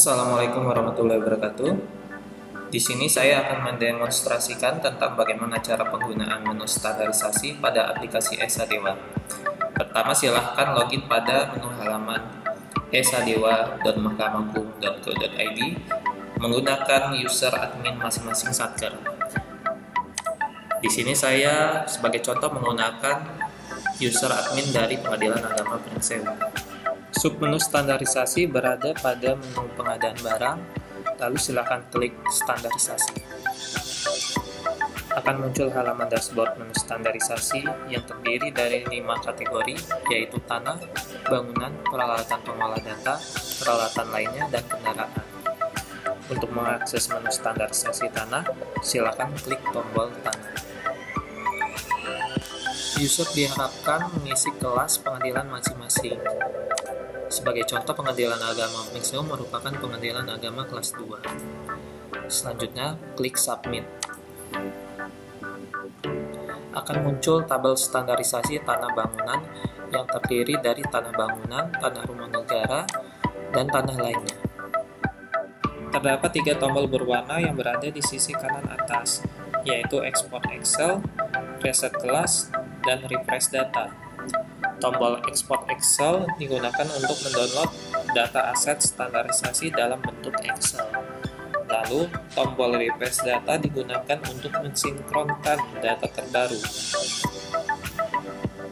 Assalamualaikum warahmatullahi wabarakatuh. Di sini saya akan mendemonstrasikan tentang bagaimana cara penggunaan menu standarisasi pada aplikasi Esadewa. Pertama, silahkan login pada menu halaman esadewa.mahkamahgung.go.id menggunakan user admin masing-masing satker. Di sini saya sebagai contoh menggunakan user admin dari Pengadilan Agama Pringsewu. Submenu standarisasi berada pada menu pengadaan barang, lalu silakan klik standarisasi. Akan muncul halaman dashboard menu standarisasi yang terdiri dari 5 kategori, yaitu tanah, bangunan, peralatan pengolah data, peralatan lainnya, dan kendaraan. Untuk mengakses menu standarisasi tanah, silakan klik tombol tanah. User diharapkan mengisi kelas pengadilan masing-masing. Sebagai contoh, Pengadilan Agama Pringsewu merupakan pengadilan agama kelas 2. Selanjutnya, klik Submit. Akan muncul tabel standarisasi tanah bangunan yang terdiri dari tanah bangunan, tanah rumah negara, dan tanah lainnya. Terdapat 3 tombol berwarna yang berada di sisi kanan atas, yaitu Export Excel, Reset Kelas, dan Refresh Data. Tombol Export Excel digunakan untuk mendownload data aset standarisasi dalam bentuk Excel. Lalu, tombol Refresh Data digunakan untuk mensinkronkan data terbaru.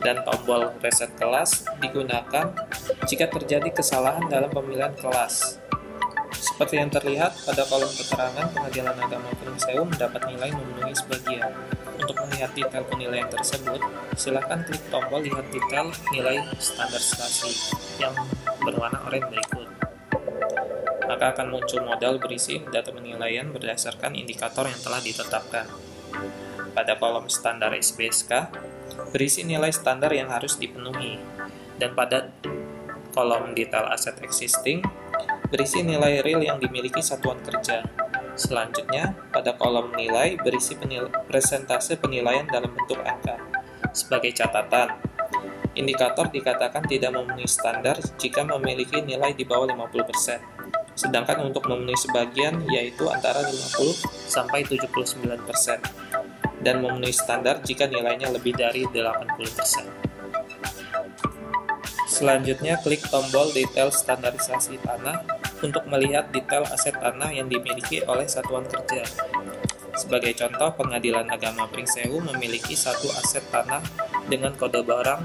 Dan tombol Reset Kelas digunakan jika terjadi kesalahan dalam pemilihan kelas. Seperti yang terlihat pada kolom keterangan, Pengadilan Agama Pringsewu mendapat nilai memenuhi sebagian. Untuk melihat detail penilaian tersebut, silakan klik tombol Lihat Detail Nilai Standarisasi yang berwarna oranye berikut. Maka akan muncul modal berisi data penilaian berdasarkan indikator yang telah ditetapkan. Pada kolom Standar SBSK, berisi nilai standar yang harus dipenuhi. Dan pada kolom Detail Asset Existing, berisi nilai real yang dimiliki satuan kerja. Selanjutnya, pada kolom nilai berisi presentase penilaian dalam bentuk angka. Sebagai catatan, indikator dikatakan tidak memenuhi standar jika memiliki nilai di bawah 50%. Sedangkan untuk memenuhi sebagian yaitu antara 50 sampai 79%. Dan memenuhi standar jika nilainya lebih dari 80%. Selanjutnya, klik tombol Detail Standarisasi Tanah untuk melihat detail aset tanah yang dimiliki oleh satuan kerja. Sebagai contoh, Pengadilan Agama Pringsewu memiliki satu aset tanah dengan kode barang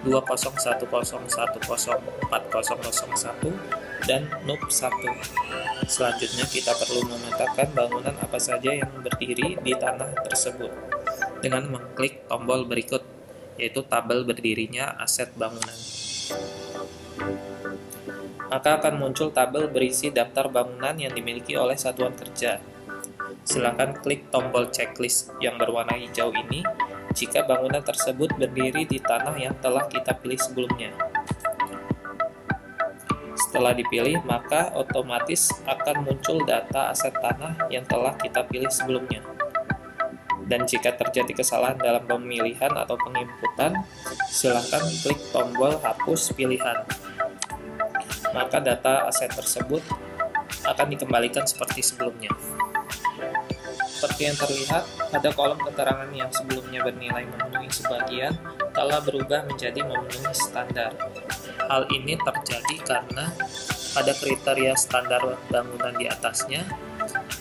20101040001 dan NUP 1. Selanjutnya, kita perlu memetakan bangunan apa saja yang berdiri di tanah tersebut dengan mengklik tombol berikut, yaitu tabel berdirinya aset bangunan. Maka akan muncul tabel berisi daftar bangunan yang dimiliki oleh satuan kerja. Silakan klik tombol checklist yang berwarna hijau ini jika bangunan tersebut berdiri di tanah yang telah kita pilih sebelumnya. Setelah dipilih, maka otomatis akan muncul data aset tanah yang telah kita pilih sebelumnya. Dan jika terjadi kesalahan dalam pemilihan atau penginputan, silakan klik tombol hapus pilihan. Maka data aset tersebut akan dikembalikan seperti sebelumnya. Seperti yang terlihat, pada kolom keterangan yang sebelumnya bernilai memenuhi sebagian, telah berubah menjadi memenuhi standar. Hal ini terjadi karena pada kriteria standar bangunan di atasnya,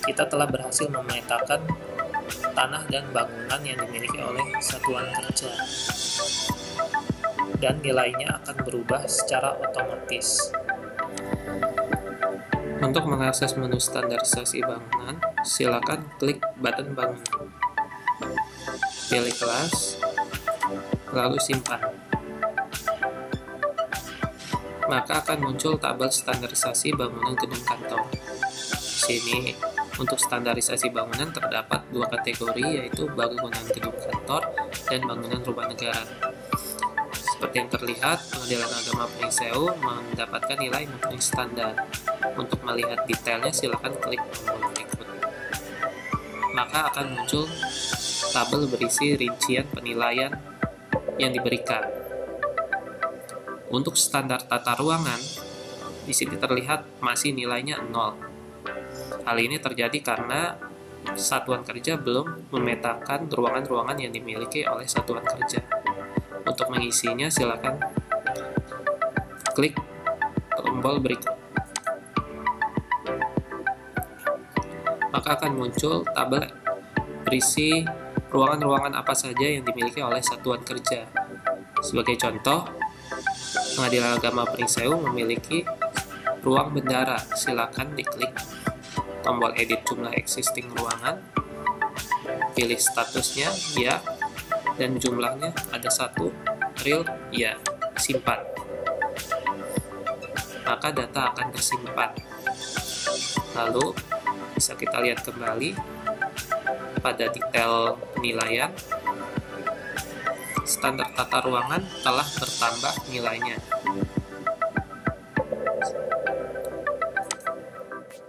kita telah berhasil memetakan tanah dan bangunan yang dimiliki oleh satuan kerja. Dan nilainya akan berubah secara otomatis. Untuk mengakses menu standarisasi bangunan, silakan klik button bangunan. Pilih kelas, lalu simpan. Maka akan muncul tabel standarisasi bangunan gedung kantor. Di sini, untuk standarisasi bangunan terdapat 2 kategori, yaitu bangunan gedung kantor dan bangunan rumah negara. Seperti yang terlihat, Pengadilan Agama Pringsewu mendapatkan nilai memenuhi standar. Untuk melihat detailnya, silakan klik tombol berikut. Maka akan muncul tabel berisi rincian penilaian yang diberikan. Untuk standar tata ruangan, di sini terlihat masih nilainya 0. Hal ini terjadi karena satuan kerja belum memetakan ruangan-ruangan yang dimiliki oleh satuan kerja. Untuk mengisinya, silakan klik tombol berikut. Maka akan muncul tabel berisi ruangan-ruangan apa saja yang dimiliki oleh satuan kerja. Sebagai contoh, Pengadilan Agama Pringsewu memiliki ruang bendara. Silakan diklik tombol edit jumlah existing ruangan, pilih statusnya ya, dan jumlahnya ada 1, real ya, simpan. Maka data akan tersimpan. Lalu bisa kita lihat kembali pada detail penilaian. Standar tata ruangan telah bertambah nilainya.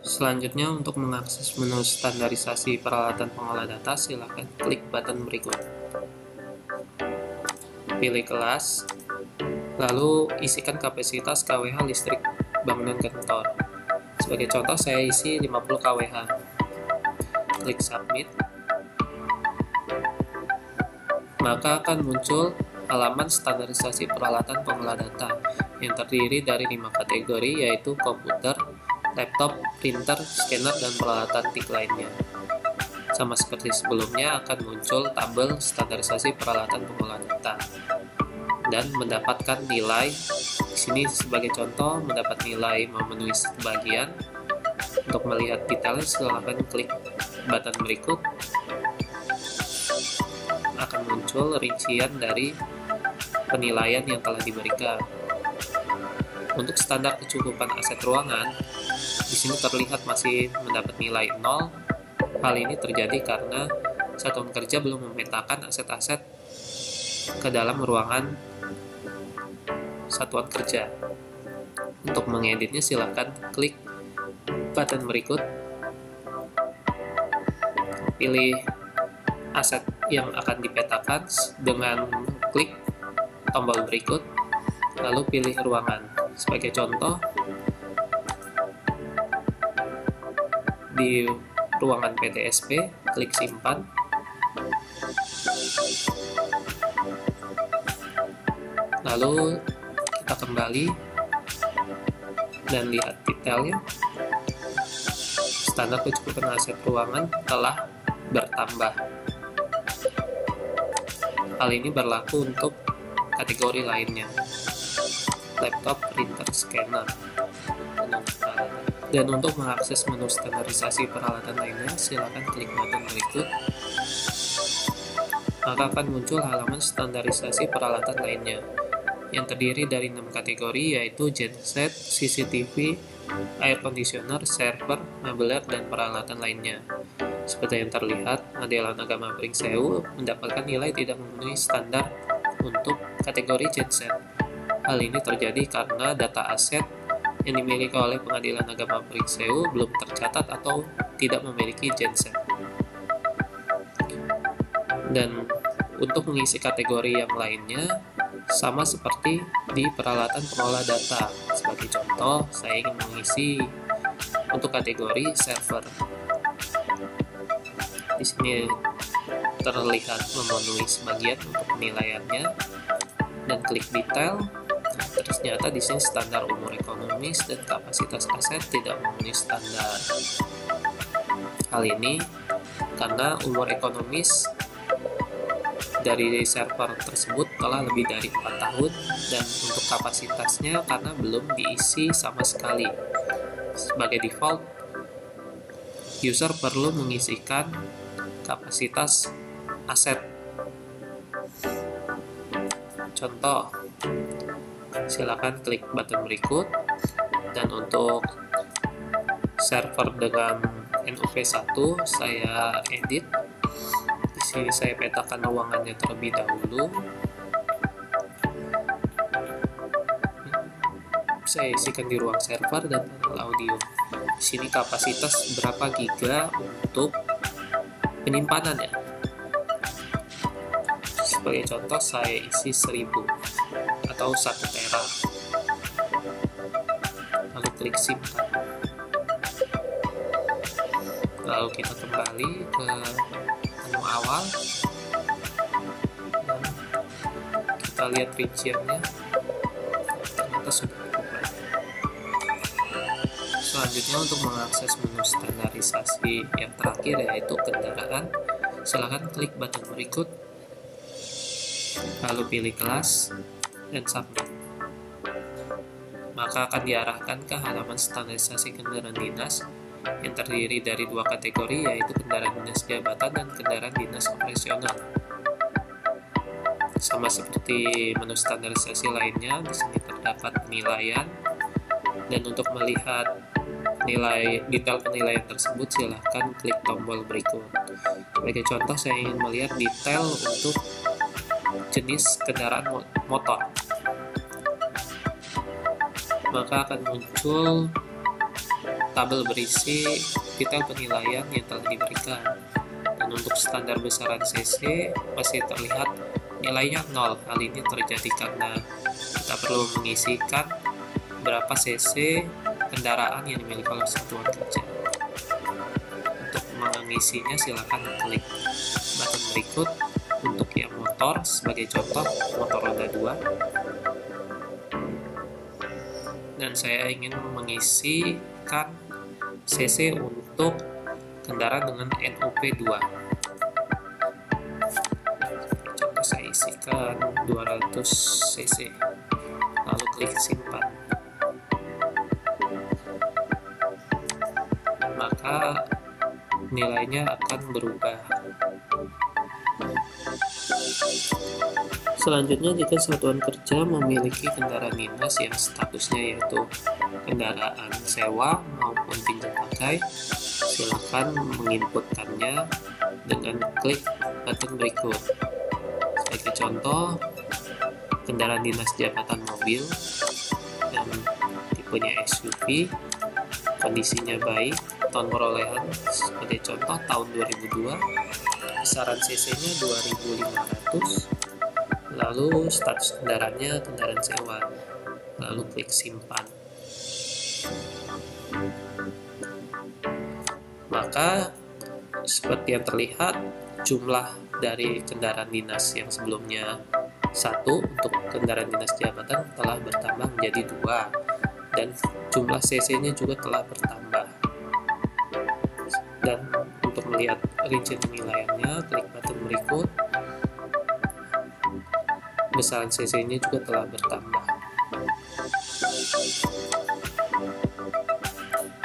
Selanjutnya, untuk mengakses menu standarisasi peralatan pengolah data, silakan klik button berikut. Pilih kelas, lalu isikan kapasitas KWH listrik bangunan kantor. Sebagai contoh, saya isi 50 KWH. Klik submit. Maka akan muncul halaman standarisasi peralatan pengolah data yang terdiri dari 5 kategori, yaitu komputer, laptop, printer, scanner, dan peralatan TIK lainnya. Sama seperti sebelumnya, akan muncul tabel standarisasi peralatan pengolah data dan mendapatkan nilai. Di sini sebagai contoh, mendapat nilai memenuhi sebagian. Untuk melihat detailnya, silakan klik button berikut. Akan muncul rincian dari penilaian yang telah diberikan. Untuk standar kecukupan aset ruangan, di sini terlihat masih mendapat nilai 0. Hal ini terjadi karena satuan kerja belum memetakan aset-aset ke dalam ruangan satuan kerja. Untuk mengeditnya, silakan klik button berikut. Pilih aset yang akan dipetakan dengan klik tombol berikut, lalu pilih ruangan. Sebagai contoh, di ruangan PTSP, klik simpan. Lalu kita kembali dan lihat detailnya. Standar kecukupan aset ruangan telah bertambah. Hal ini berlaku untuk kategori lainnya, laptop, printer, scanner. Dan untuk mengakses menu standarisasi peralatan lainnya, silakan klik button berikut. Maka akan muncul halaman standarisasi peralatan lainnya, yang terdiri dari 6 kategori, yaitu genset, CCTV, air conditioner, server, meubiler, dan peralatan lainnya. Seperti yang terlihat, Pengadilan Agama Pringsewu mendapatkan nilai tidak memenuhi standar untuk kategori genset. Hal ini terjadi karena data aset yang dimiliki oleh Pengadilan Agama Pringsewu belum tercatat atau tidak memiliki genset. Dan untuk mengisi kategori yang lainnya, sama seperti di peralatan pengolah data. Sebagai contoh, saya ingin mengisi untuk kategori server. Di sini terlihat memenuhi sebagian untuk penilaiannya, dan klik detail. Ternyata di sini standar umur ekonomis dan kapasitas aset tidak memenuhi standar. Hal ini karena umur ekonomis dari server tersebut telah lebih dari 4 tahun, dan untuk kapasitasnya karena belum diisi sama sekali. Sebagai default, user perlu mengisikan kapasitas aset. Contoh, silakan klik button berikut. Dan untuk server dengan NUV1, saya edit. Di sini saya petakan ruangannya terlebih dahulu. Saya isikan di ruang server dan panel audio. Di sini kapasitas berapa giga untuk penyimpanannya. Sebagai contoh, saya isi 1000 atau 1 tera. Lalu klik simpan. Lalu kita kembali ke menu awal dan kita lihat rinciannya, ternyata sudah berubah. Selanjutnya, untuk mengakses menu standarisasi yang terakhir yaitu kendaraan, silakan klik button berikut, lalu pilih kelas dan submit. Maka akan diarahkan ke halaman standarisasi kendaraan dinas yang terdiri dari dua kategori, yaitu kendaraan dinas jabatan dan kendaraan dinas operasional. Sama seperti menu standarisasi lainnya, di sini terdapat penilaian, dan untuk melihat detail penilaian tersebut silahkan klik tombol berikut. Sebagai contoh, saya ingin melihat detail untuk jenis kendaraan motor, maka akan muncul tabel berisi detail penilaian yang telah diberikan. Dan untuk standar besaran CC masih terlihat nilainya 0. Hal ini terjadi karena kita perlu mengisikan berapa CC kendaraan yang dimiliki oleh satuan kerja. Untuk mengisinya silakan klik button berikut. Untuk yang motor, sebagai contoh motor roda 2, dan saya ingin mengisikan CC untuk kendaraan dengan NOP 2. Contoh, saya isikan 200 cc, lalu klik simpan. Maka nilainya akan berubah. Selanjutnya, jika satuan kerja memiliki kendaraan dinas yang statusnya yaitu kendaraan sewa maupun pinjam pakai, silakan menginputkannya dengan klik button berikut. Sebagai contoh, kendaraan dinas jabatan mobil dan tipenya SUV, kondisinya baik, tahun perolehan sebagai contoh tahun 2002, besaran CC-nya 2500, lalu status kendaraannya kendaraan sewa, lalu klik simpan. Maka seperti yang terlihat, jumlah dari kendaraan dinas yang sebelumnya 1 untuk kendaraan dinas jabatan telah bertambah menjadi 2, dan jumlah CC-nya juga telah bertambah. Dan untuk melihat rincian penilaiannya, klik button berikut. Besaran CC-nya juga telah bertambah.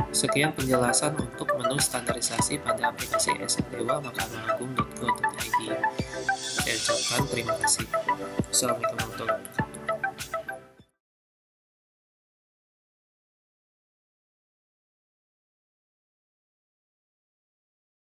Sekian penjelasan untuk menu standarisasi pada aplikasi sadewa.mahkamah agung.go.id. Saya ucapkan terima kasih. Assalamualaikum warahmatullahi wabarakatuh.